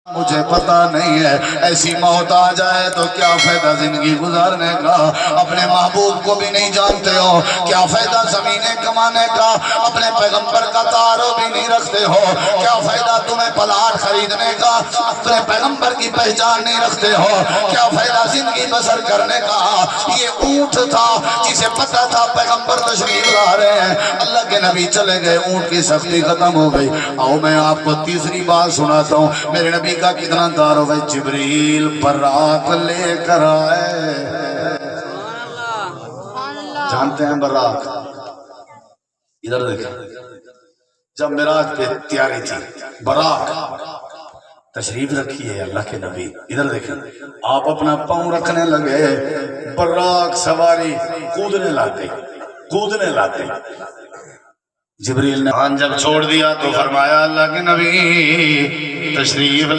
مجھے پتا نہیں ہے ایسی موت آ جائے تو کیا فائدہ زندگی گزارنے کا، اپنے محبوب کو بھی نہیں جانتے ہو، کیا فائدہ زمینیں کمانے کا، اپنے پیغمبر کا تعارف بھی نہیں رکھتے ہو، کیا فائدہ تمہیں پلاٹ خریدنے کا، اپنے پیغمبر کی پہچان نہیں رکھتے ہو، کیا فائدہ زندگی بسر کرنے کا۔ یہ اونٹ تھا جسے پتا تھا پیغمبر تشریف لا رہے ہیں، اللہ کے نبی چلے گئے، اونٹ کی سختی ختم ہو گئی۔ آؤ میں آپ کو تیسری بات سناتا ہوں، میرے نبی کا کتنا دار ہوئے، جبریل براق لے کر آئے۔ جانتے ہیں براق؟ ادھر دیکھیں، جب معراج پہ تیاری تھی، براق تشریف رکھی ہے اللہ کے نبی، ادھر دیکھیں، آپ اپنا پاؤں رکھنے لگے، براق سواری کودنے لاتے جبریل نے جب چھوڑ دیا تو فرمایا اللہ کے نبی تشریف لے